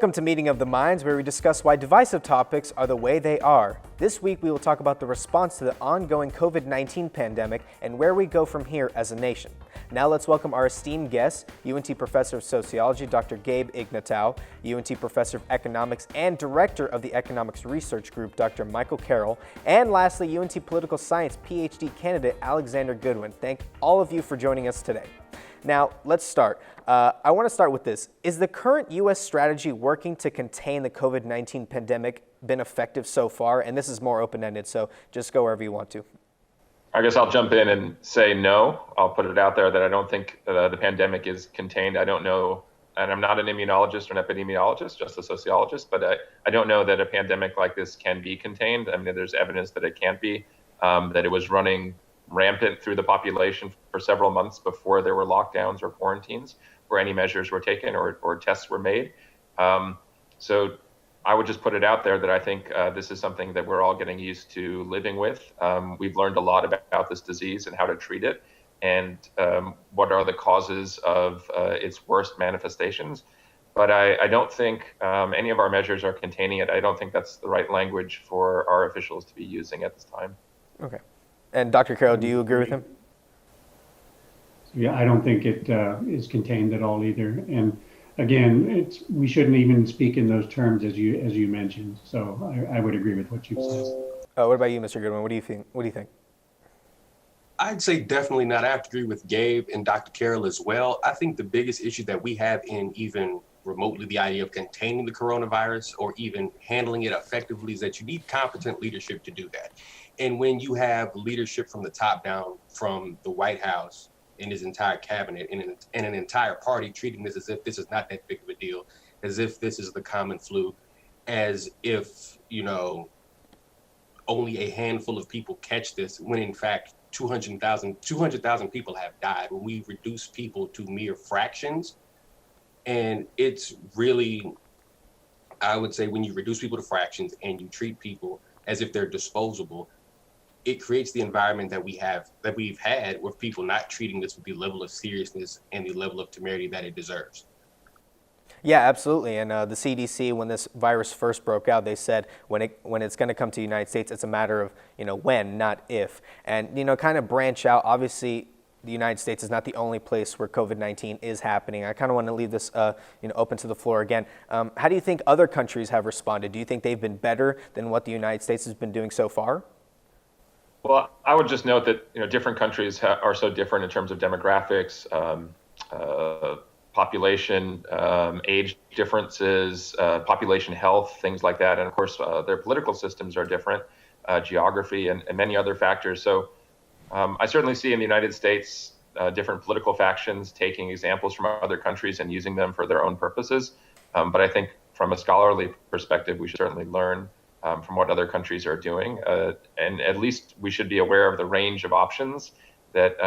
Welcome to Meeting of the Minds, where we discuss why divisive topics are the way they are. This week, we will talk about the response to the ongoing COVID-19 pandemic and where we go from here as a nation. Now let's welcome our esteemed guests, UNT Professor of Sociology, Dr. Gabe Ignatow, UNT Professor of Economics and Director of the Economics Research Group, Dr. Michael Carroll, and lastly, UNT Political Science PhD candidate Alexander Goodwin. Thank all of you for joining us today. Now, let's start. I want to start with this. Is the current U.S. strategy working to contain the COVID-19 pandemic been effective so far? And this is more open-ended, so just go wherever you want to. I guess I'll jump in and say no. I'll put it out there that I don't think the pandemic is contained. I don't know, and I'm not an immunologist or an epidemiologist, just a sociologist, but I don't know that a pandemic like this can be contained. I mean, there's evidence that it can't be, that it was running rampant through the population for several months before there were lockdowns or quarantines where any measures were taken or tests were made. So I would just put it out there that I think this is something that we're all getting used to living with. We've learned a lot about this disease and how to treat it and what are the causes of its worst manifestations. But I don't think any of our measures are containing it. I don't think that's the right language for our officials to be using at this time. Okay. And Dr. Carroll, do you agree with him? Yeah, I don't think it is contained at all either. And again, we shouldn't even speak in those terms as you mentioned. So I would agree with what you've said. What about you, Mr. Goodwin? What do you think? I'd say definitely not. I have to agree with Gabe and Dr. Carroll as well. I think the biggest issue that we have in even remotely the idea of containing the coronavirus or even handling it effectively is that you need competent leadership to do that. And when you have leadership from the top down, from the White House and his entire cabinet and an entire party treating this as if this is not that big of a deal, as if this is the common flu, as if, only a handful of people catch this, when in fact 200,000 people have died, when we reduce people to mere fractions. And it's really, I would say, when you reduce people to fractions and you treat people as if they're disposable, it creates the environment that we've had with people not treating this with the level of seriousness and the level of temerity that it deserves. Yeah, absolutely. And the CDC, when this virus first broke out, they said when it's going to come to the United States, it's a matter of when, not if. And kind of branch out. Obviously, the United States is not the only place where COVID-19 is happening. I kind of want to leave this open to the floor again. How do you think other countries have responded? Do you think they've been better than what the United States has been doing so far? Well, I would just note that different countries are so different in terms of demographics, population, age differences, population health, things like that. And of course, their political systems are different, geography and many other factors. So I certainly see in the United States different political factions taking examples from other countries and using them for their own purposes. But I think from a scholarly perspective, we should certainly learn from what other countries are doing. And at least we should be aware of the range of options that,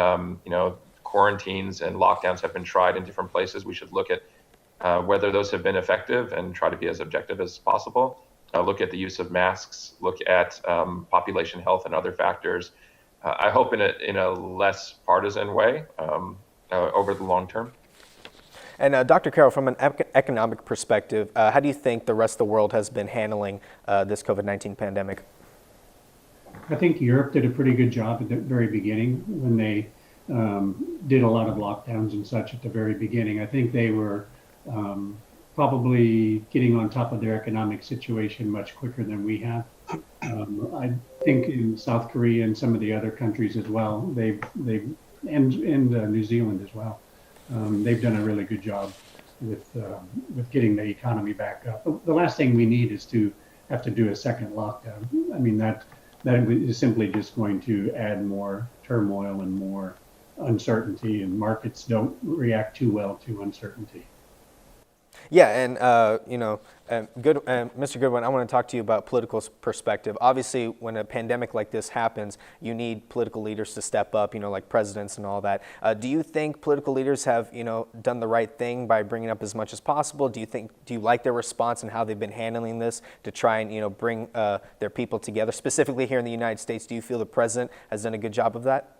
quarantines and lockdowns have been tried in different places. We should look at whether those have been effective and try to be as objective as possible. Look at the use of masks, look at population health and other factors. I hope in a less partisan way over the long term. And Dr. Carroll, from an economic perspective, how do you think the rest of the world has been handling this COVID-19 pandemic? I think Europe did a pretty good job at the very beginning when they did a lot of lockdowns and such at the very beginning. I think they were probably getting on top of their economic situation much quicker than we have. I think in South Korea and some of the other countries as well, and New Zealand as well, they've done a really good job with getting the economy back up. The last thing we need is to have to do a second lockdown. I mean, that is simply just going to add more turmoil and more uncertainty, and markets don't react too well to uncertainty. Yeah, and Mr. Goodwin, I want to talk to you about political perspective. Obviously, when a pandemic like this happens, you need political leaders to step up, like presidents and all that. Do you think political leaders have, done the right thing by bringing up as much as possible? Do you like their response and how they've been handling this to try and, bring their people together? Specifically here in the United States, do you feel the president has done a good job of that?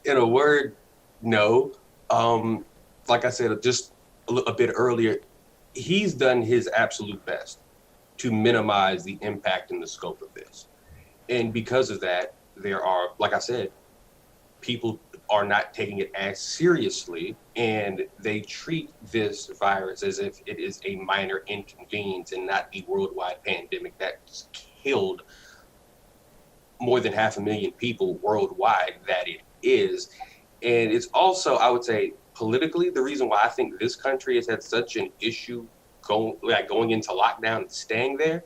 In a word, no. Like I said, just a bit earlier, he's done his absolute best to minimize the impact and the scope of this. And because of that, there are, like I said, people are not taking it as seriously, and they treat this virus as if it is a minor inconvenience and not the worldwide pandemic that's killed more than 500,000 people worldwide that it is. And it's also, I would say, politically, the reason why I think this country has had such an issue going into lockdown and staying there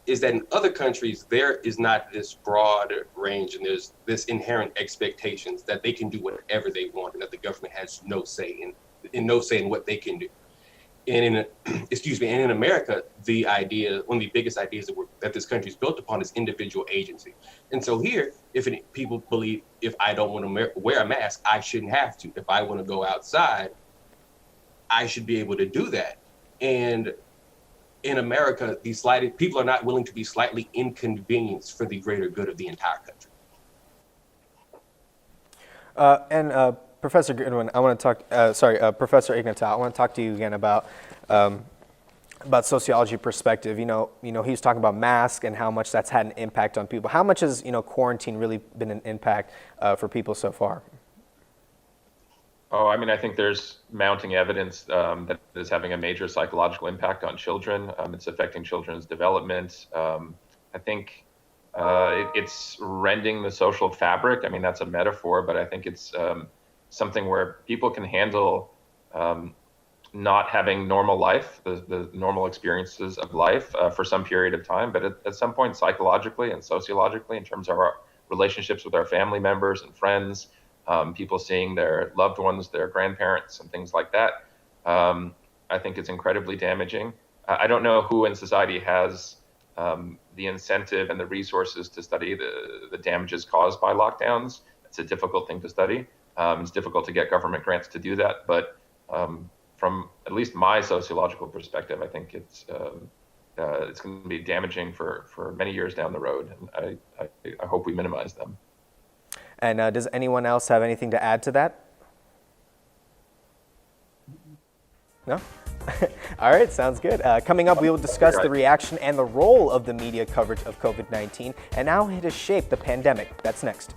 is that in other countries, there is not this broad range and there's this inherent expectations that they can do whatever they want and that the government has no say in what they can do. And in America, the idea, one of the biggest ideas that this country is built upon is individual agency. And so here, people believe if I don't want to wear a mask, I shouldn't have to. If I want to go outside, I should be able to do that. And in America, people are not willing to be slightly inconvenienced for the greater good of the entire country. Professor Goodwin, I want to talk. Professor Ignatow, I want to talk to you again about sociology perspective. You know, he was talking about masks and how much that's had an impact on people. How much has quarantine really been an impact for people so far? Oh, I mean, I think there's mounting evidence that is having a major psychological impact on children. It's affecting children's development. I think it's rending the social fabric. I mean, that's a metaphor, but I think it's something where people can handle not having normal life, the normal experiences of life for some period of time. But at some point, psychologically and sociologically, in terms of our relationships with our family members and friends, people seeing their loved ones, their grandparents and things like that, I think it's incredibly damaging. I don't know who in society has the incentive and the resources to study the damages caused by lockdowns. It's a difficult thing to study. It's difficult to get government grants to do that, but from at least my sociological perspective, I think it's going to be damaging for many years down the road. And I hope we minimize them. And does anyone else have anything to add to that? No? All right, sounds good. Coming up, we will discuss the reaction and the role of the media coverage of COVID-19 and how it has shaped the pandemic. That's next.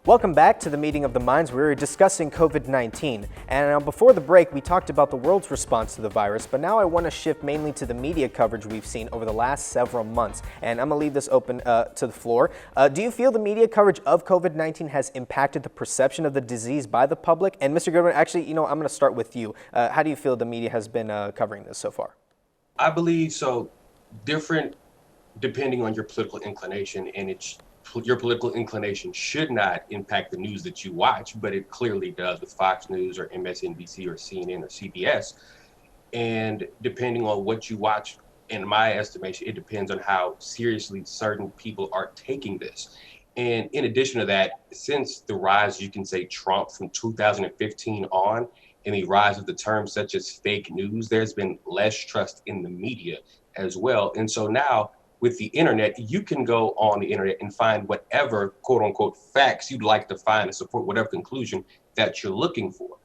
Welcome back to the Meeting of the Minds. We were discussing COVID-19. And before the break, we talked about the world's response to the virus, but now I want to shift mainly to the media coverage we've seen over the last several months. And I'm going to leave this open to the floor. Do you feel the media coverage of COVID-19 has impacted the perception of the disease by the public? And Mr. Goodwin, actually, I'm going to start with you. How do you feel the media has been covering this so far? I believe so. Different depending on your political inclination, and your political inclination should not impact the news that you watch, but it clearly does with Fox News or MSNBC or CNN or CBS. And depending on what you watch, in my estimation, it depends on how seriously certain people are taking this. And in addition to that, since the rise, you can say Trump from 2015 on, and the rise of the terms such as fake news, there's been less trust in the media as well. And so now, with the internet, you can go on the internet and find whatever quote unquote facts you'd like to find to support whatever conclusion that you're looking for.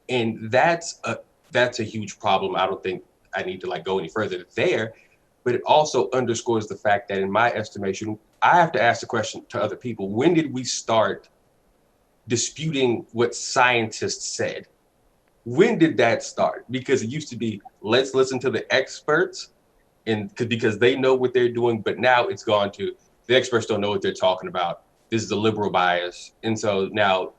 And that's a huge problem. I don't think I need to go any further there, but it also underscores the fact that in my estimation, I have to ask the question to other people, when did we start disputing what scientists said? When did that start? Because it used to be, let's listen to the experts, and because they know what they're doing, but now it's gone to the experts don't know what they're talking about. This is a liberal bias. And so now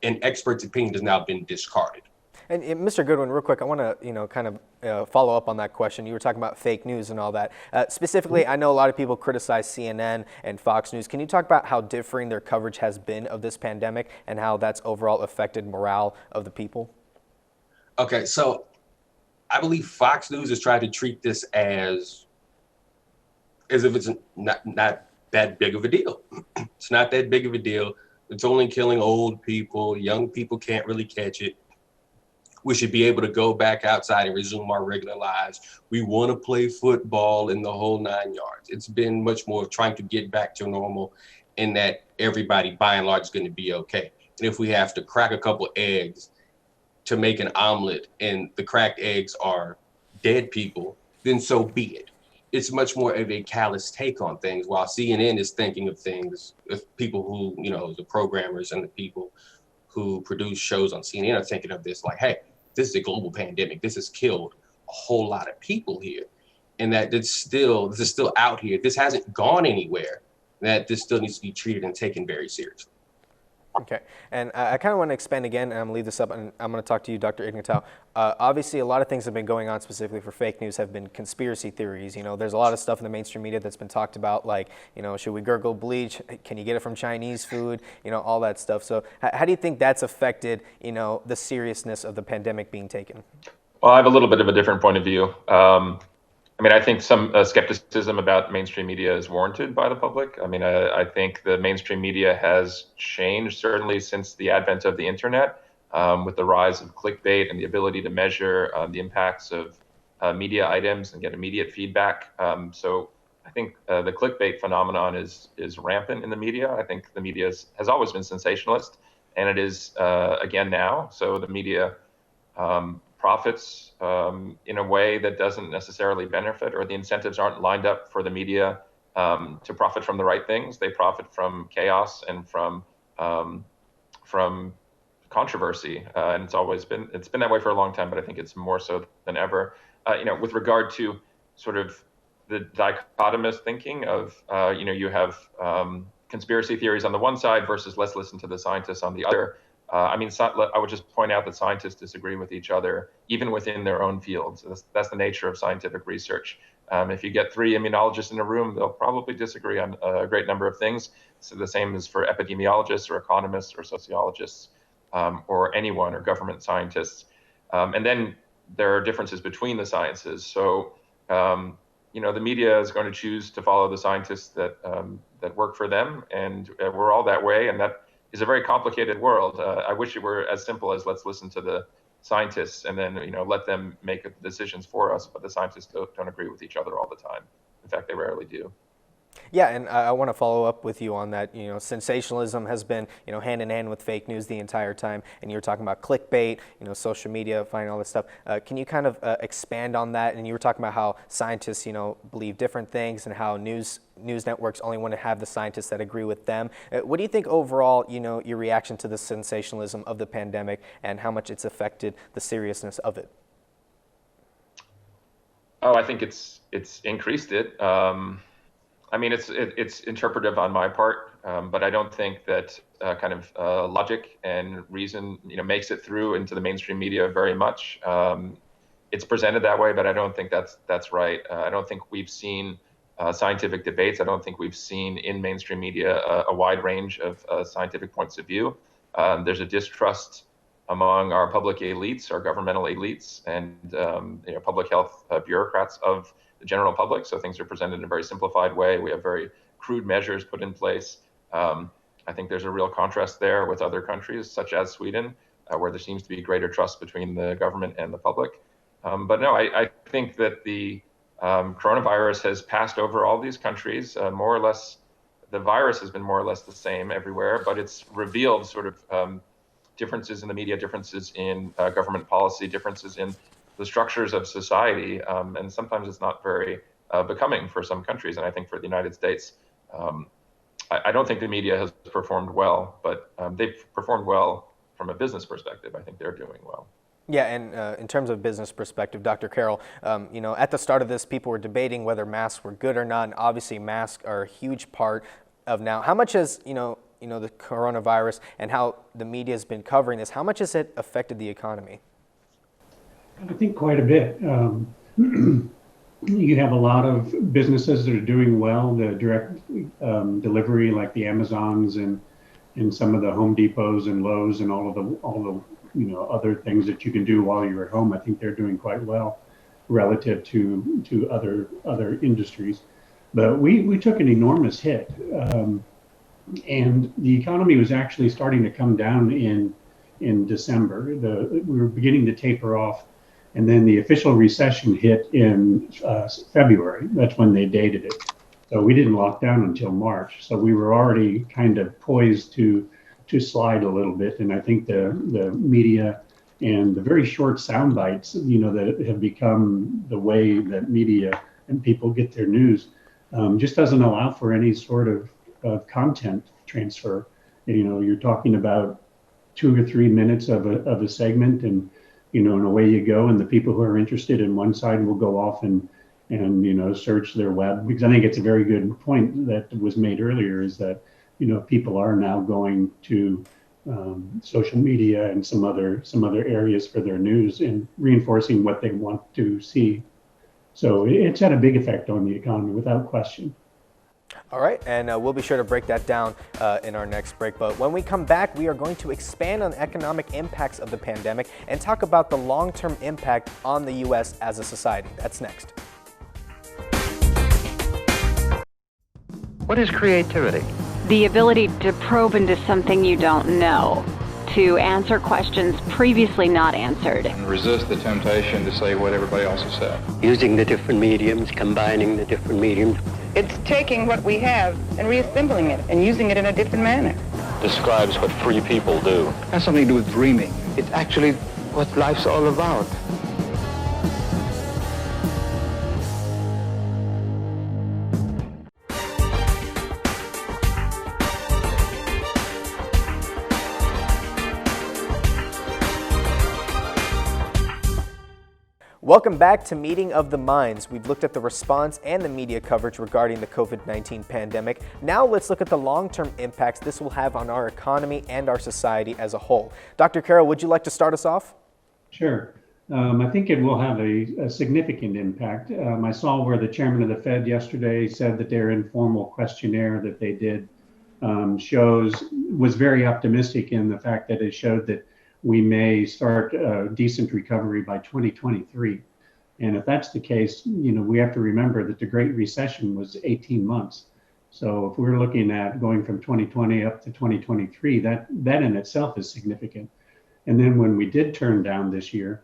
an expert's opinion has now been discarded. And Mr. Goodwin, real quick, I want to, kind of follow up on that question. You were talking about fake news and all that. Specifically, I know a lot of people criticize CNN and Fox News. Can you talk about how differing their coverage has been of this pandemic and how that's overall affected morale of the people? Okay, so I believe Fox News has tried to treat this as if it's not that big of a deal. It's not that big of a deal. It's only killing old people. Young people can't really catch it. We should be able to go back outside and resume our regular lives. We want to play football in the whole 9 yards. It's been much more of trying to get back to normal, and that everybody by and large is going to be okay. And if we have to crack a couple eggs to make an omelet and the cracked eggs are dead people, then so be it. It's much more of a callous take on things, while CNN is thinking of things, people who, the programmers and the people who produce shows on CNN are thinking of this like, hey, this is a global pandemic. This has killed a whole lot of people here. And that this is still out here. This hasn't gone anywhere. That this still needs to be treated and taken very seriously. Okay, and I kind of want to expand again, and I'm going to leave this up, and I'm going to talk to you, Dr. Ignatow. Obviously, a lot of things have been going on specifically for fake news have been conspiracy theories. There's a lot of stuff in the mainstream media that's been talked about, like, should we gurgle bleach? Can you get it from Chinese food? all that stuff. So how do you think that's affected, the seriousness of the pandemic being taken? Well, I have a little bit of a different point of view. I think some skepticism about mainstream media is warranted by the public. I think the mainstream media has changed, certainly since the advent of the internet, with the rise of clickbait and the ability to measure the impacts of media items and get immediate feedback. So I think the clickbait phenomenon is rampant in the media. I think the media has always been sensationalist, and it is again now. So the media profits in a way that doesn't necessarily benefit, or the incentives aren't lined up for the media to profit from the right things. They profit from chaos and from controversy, and it's been that way for a long time. But I think it's more so than ever. With regard to sort of the dichotomous thinking of you have conspiracy theories on the one side versus let's listen to the scientists on the other. I would just point out that scientists disagree with each other, even within their own fields. That's the nature of scientific research. If you get 3 immunologists in a room, they'll probably disagree on a great number of things. So the same is for epidemiologists or economists or sociologists or anyone or government scientists. And then there are differences between the sciences. So, the media is going to choose to follow the scientists that work for them. And we're all that way. And that is a very complicated world. I wish it were as simple as let's listen to the scientists and then let them make decisions for us. But the scientists don't agree with each other all the time. In fact, they rarely do. Yeah, and I want to follow up with you on that. Sensationalism has been, hand in hand with fake news the entire time. And you were talking about clickbait, social media, finding all this stuff. Can you kind of expand on that? And you were talking about how scientists, believe different things and how news networks only want to have the scientists that agree with them. What do you think overall, your reaction to the sensationalism of the pandemic and how much it's affected the seriousness of it? Oh, I think it's increased it. It's interpretive on my part, but I don't think that logic and reason, makes it through into the mainstream media very much. It's presented that way, but I don't think that's right. I don't think we've seen scientific debates. I don't think we've seen in mainstream media a wide range of scientific points of view. There's a distrust among our public elites, our governmental elites, and public health bureaucrats of the general public. So things are presented in a very simplified way. We have very crude measures put in place. I think there's a real contrast there with other countries, such as Sweden, where there seems to be greater trust between the government and the public. But no, I think that the coronavirus has passed over all these countries. More or less, the virus has been more or less the same everywhere, but it's revealed sort of differences in the media, differences in government policy, differences in the structures of society, and sometimes it's not very becoming for some countries. And I think for the United States, I don't think the media has performed well, but they've performed well from a business perspective. I think they're doing well. Yeah, and in terms of business perspective, Dr. Carroll, at the start of this, people were debating whether masks were good or not, and obviously masks are a huge part of now. How much has, the coronavirus and how the media has been covering this, how much has it affected the economy? I think quite a bit. You have a lot of businesses that are doing well, the direct delivery, like the Amazons and some of the Home Depots and Lowe's and all the other things that you can do while you're at home. I think they're doing quite well relative to other industries. But we took an enormous hit, and the economy was actually starting to come down in December. We were beginning to taper off, and then the official recession hit in February. That's when they dated it. So we didn't lock down until March. So we were already kind of poised to slide a little bit. And I think the media and the very short sound bites, that have become the way that media and people get their news, just doesn't allow for any sort of content transfer. You're talking about 2 or 3 minutes of a segment, and and away you go. And the people who are interested in one side will go off and search their web, because I think it's a very good point that was made earlier, is that people are now going to social media and some other areas for their news and reinforcing what they want to see. So it's had a big effect on the economy, without question. All right, and we'll be sure to break that down in our next break. But when we come back, we are going to expand on the economic impacts of the pandemic and talk about the long-term impact on the U.S. as a society. That's next. What is creativity? The ability to probe into something you don't know, to answer questions previously not answered. And resist the temptation to say what everybody else has said. Using the different mediums, combining the different mediums. It's taking what we have and reassembling it and using it in a different manner. Describes what free people do. It has something to do with dreaming. It's actually what life's all about. Welcome back to Meeting of the Minds. We've looked at the response and the media coverage regarding the COVID-19 pandemic. Now let's look at the long-term impacts this will have on our economy and our society as a whole. Dr. Carroll, would you like to start us off? Sure. I think it will have a significant impact. I saw where the chairman of the Fed yesterday said that their informal questionnaire that they did was very optimistic in the fact that it showed that we may start a decent recovery by 2023. And if that's the case, we have to remember that the Great Recession was 18 months. So if we're looking at going from 2020 up to 2023, that in itself is significant. And then when we did turn down this year,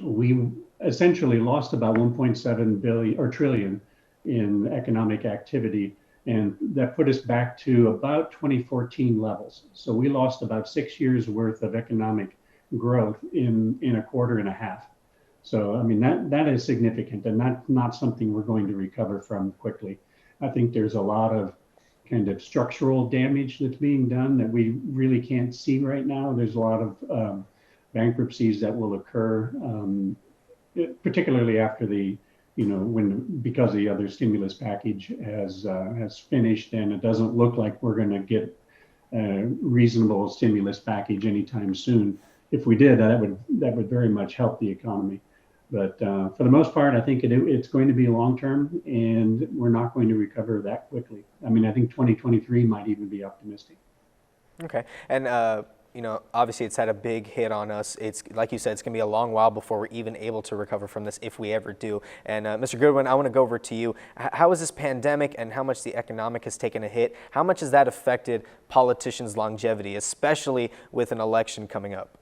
we essentially lost about 1.7 billion or trillion in economic activity. And that put us back to about 2014 levels. So we lost about 6 years worth of economic growth in a quarter and a half. So, I mean, that is significant, and not something we're going to recover from quickly. I think there's a lot of kind of structural damage that's being done that we really can't see right now. There's a lot of bankruptcies that will occur, particularly after because the other stimulus package has finished, and it doesn't look like we're going to get a reasonable stimulus package anytime soon. If we did, that would very much help the economy. But for the most part, I think it's going to be long term, and we're not going to recover that quickly. I mean, I think 2023 might even be optimistic. Okay, and obviously it's had a big hit on us. It's like you said, it's going to be a long while before we're even able to recover from this, if we ever do. And Mr. Goodwin, I want to go over to you. How is this pandemic and how much the economic has taken a hit? How much has that affected politicians' longevity, especially with an election coming up?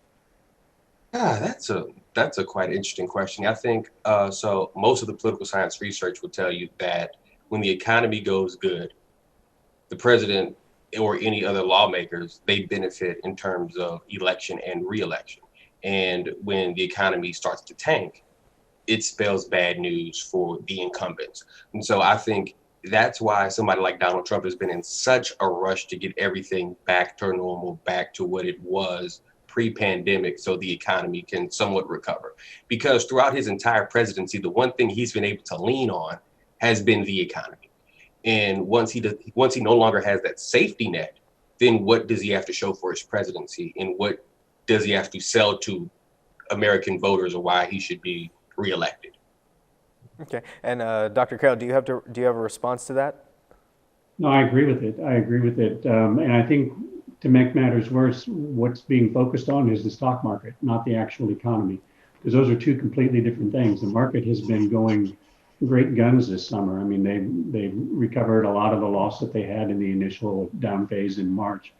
That's a quite interesting question. I think so. Most of the political science research will tell you that when the economy goes good, the president or any other lawmakers, they benefit in terms of election and re-election. And when the economy starts to tank, it spells bad news for the incumbents. And so I think that's why somebody like Donald Trump has been in such a rush to get everything back to normal, back to what it was pre-pandemic, so the economy can somewhat recover. Because throughout his entire presidency, the one thing he's been able to lean on has been the economy. And once he no longer has that safety net, then what does he have to show for his presidency? And what does he have to sell to American voters or why he should be reelected. Okay, and Dr. Carroll, do you have a response to that? No, I agree with it. And I think to make matters worse, what's being focused on is the stock market, not the actual economy, because those are two completely different things. The market has been going great guns this summer. I mean, they recovered a lot of the loss that they had in the initial down phase in March,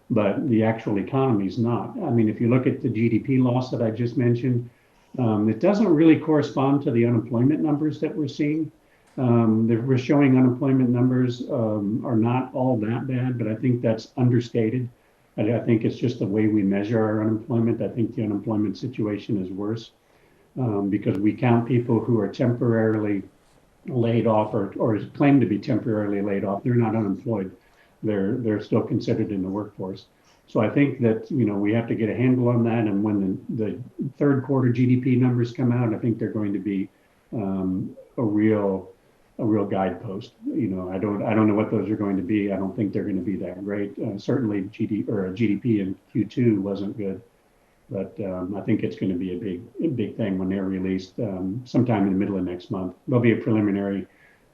but the actual economy is not. I mean, if you look at the GDP loss that I just mentioned, it doesn't really correspond to the unemployment numbers that we're seeing. We're showing unemployment numbers are not all that bad, but I think that's understated. I think it's just the way we measure our unemployment. I think the unemployment situation is worse because we count people who are temporarily laid off or claim to be temporarily laid off. They're not unemployed. They're still considered in the workforce. So I think that, we have to get a handle on that. And when the third quarter GDP numbers come out, I think they're going to be a real guidepost. I don't know what those are going to be. I don't think they're going to be that great. Certainly GDP in Q2 wasn't good, but I think it's going to be a big thing when they're released sometime in the middle of next month. There'll be a preliminary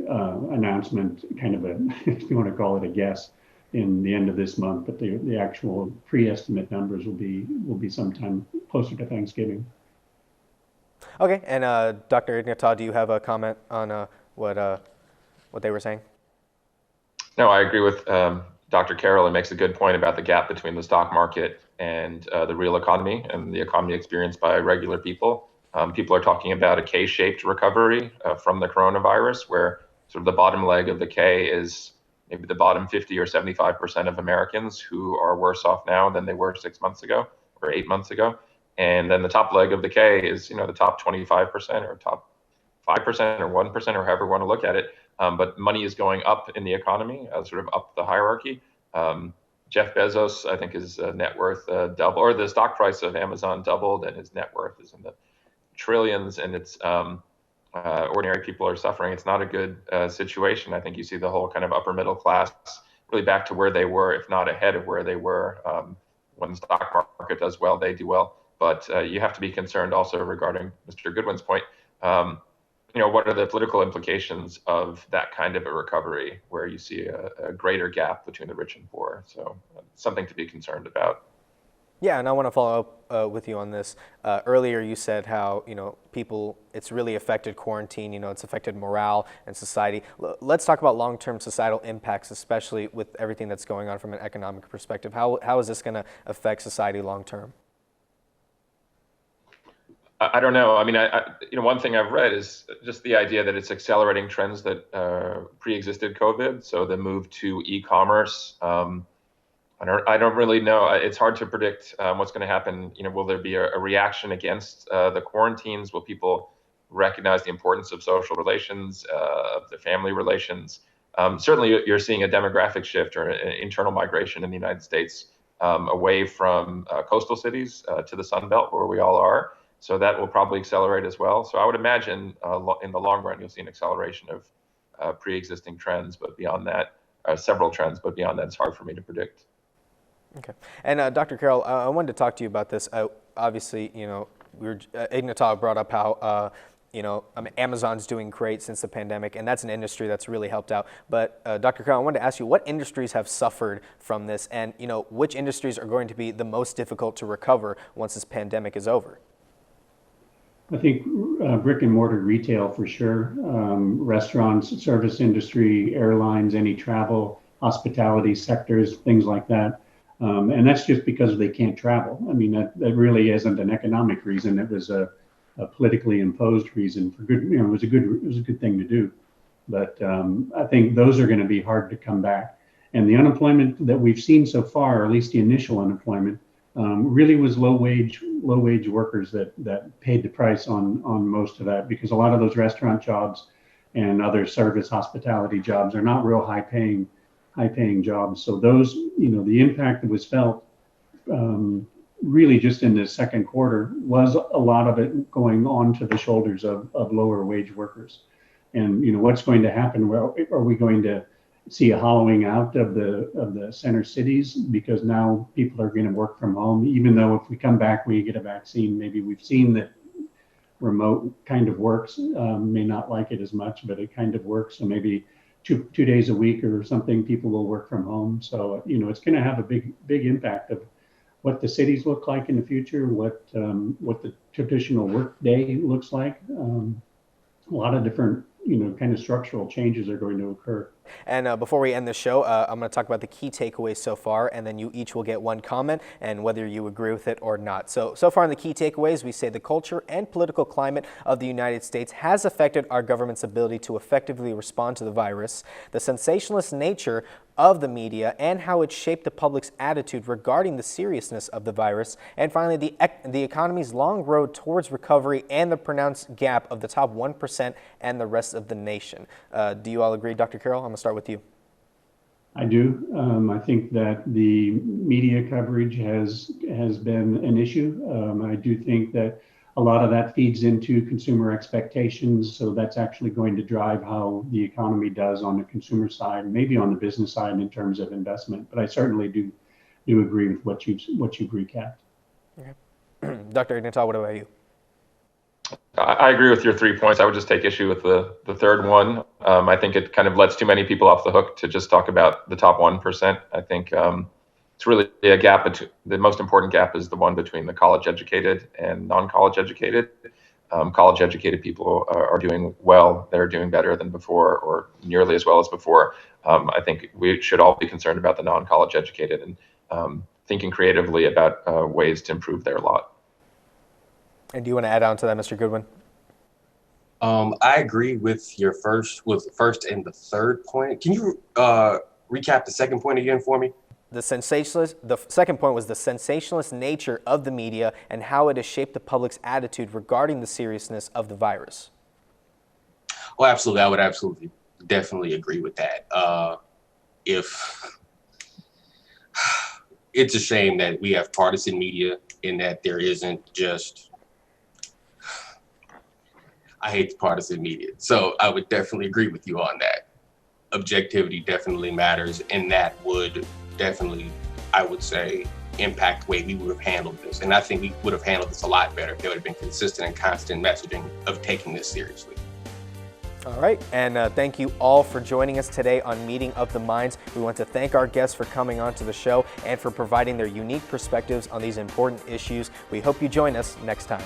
announcement, kind of if you want to call it a guess, in the end of this month, but the actual pre-estimate numbers will be sometime closer to Thanksgiving. Okay, and Dr. Ignataw, do you have a comment on what they were saying? No, I agree with Dr. Carroll. It makes a good point about the gap between the stock market and the real economy and the economy experienced by regular people. People are talking about a K-shaped recovery from the coronavirus, where sort of the bottom leg of the K is maybe the bottom 50 or 75% of Americans who are worse off now than they were 6 months ago or 8 months ago. And then the top leg of the K is, the top 25% or top 5% or 1% or however you want to look at it. But money is going up in the economy, sort of up the hierarchy. Jeff Bezos, I think his net worth doubled, or the stock price of Amazon doubled, and his net worth is in the trillions, and it's ordinary people are suffering. It's not a good situation. I think you see the whole kind of upper middle class really back to where they were, if not ahead of where they were. When the stock market does well, they do well. But you have to be concerned also regarding Mr. Goodwin's point. What are the political implications of that kind of a recovery where you see a greater gap between the rich and poor? So something to be concerned about. Yeah, and I want to follow up with you on this. Earlier you said how, people, it's really affected quarantine, it's affected morale and society. Let's talk about long-term societal impacts, especially with everything that's going on from an economic perspective. How is this going to affect society long-term? I don't know. I mean, one thing I've read is just the idea that it's accelerating trends that pre-existed COVID. So the move to e-commerce. I don't really know. It's hard to predict what's going to happen. Will there be a reaction against the quarantines? Will people recognize the importance of social relations, of their family relations? Certainly, you're seeing a demographic shift or an internal migration in the United States away from coastal cities to the Sun Belt, where we all are. So that will probably accelerate as well. So I would imagine in the long run, you'll see an acceleration of pre-existing trends, but beyond that, several trends, but beyond that, it's hard for me to predict. Okay. And Dr. Carroll, I wanted to talk to you about this. Obviously, Ignataw brought up how, Amazon's doing great since the pandemic, and that's an industry that's really helped out. But Dr. Carroll, I wanted to ask you, what industries have suffered from this, and, which industries are going to be the most difficult to recover once this pandemic is over? I think brick and mortar retail for sure, restaurants, service industry, airlines, any travel, hospitality sectors, things like that. And that's just because they can't travel. I mean, that really isn't an economic reason. It was a politically imposed reason for good. It was a good thing to do. But I think those are going to be hard to come back. And the unemployment that we've seen so far, or at least the initial unemployment, really was low wage workers that paid the price on most of that, because a lot of those restaurant jobs and other service hospitality jobs are not real high paying jobs. So those, the impact that was felt really just in the second quarter was a lot of it going on to the shoulders of lower wage workers. And what's going to happen? Well, are we going to see a hollowing out of the center cities, because now people are going to work from home. Even though if we come back, we get a vaccine, maybe we've seen that remote kind of works. May not like it as much, but it kind of works. So maybe two days a week or something, people will work from home. So it's going to have a big impact of what the cities look like in the future, what the traditional work day looks like. A lot of different kind of structural changes are going to occur. And before we end the show, I'm going to talk about the key takeaways so far, and then you each will get one comment and whether you agree with it or not. So far in the key takeaways, we say the culture and political climate of the United States has affected our government's ability to effectively respond to the virus. The sensationalist nature of the media and how it shaped the public's attitude regarding the seriousness of the virus. And finally, the economy's long road towards recovery and the pronounced gap of the top 1% and the rest of the nation. Do you all agree, Dr. Carroll? I'm going to start with you. I do. I think that the media coverage has been an issue. I do think that a lot of that feeds into consumer expectations. So that's actually going to drive how the economy does on the consumer side, maybe on the business side in terms of investment. But I certainly do agree with what you've recapped. Okay. Dr. Natal, what about you? I agree with your 3 points. I would just take issue with the third one. I think it kind of lets too many people off the hook to just talk about the top 1%. I think it's really a gap. The most important gap is the one between the college educated and non-college educated. College educated people are doing well. They're doing better than before, or nearly as well as before. I think we should all be concerned about the non-college educated and thinking creatively about ways to improve their lot. And do you want to add on to that, Mr. Goodwin? I agree with the first and the third point. Can you recap the second point again for me? The second point was the sensationalist nature of the media and how it has shaped the public's attitude regarding the seriousness of the virus. Well, absolutely. I would definitely agree with that. If it's a shame that we have partisan media in that there isn't just, I hate the partisan media. So I would definitely agree with you on that. Objectivity definitely matters, and that would definitely, I would say, impact the way we would have handled this. And I think we would have handled this a lot better if there would have been consistent and constant messaging of taking this seriously. All right, and thank you all for joining us today on Meeting of the Minds. We want to thank our guests for coming on to the show and for providing their unique perspectives on these important issues. We hope you join us next time.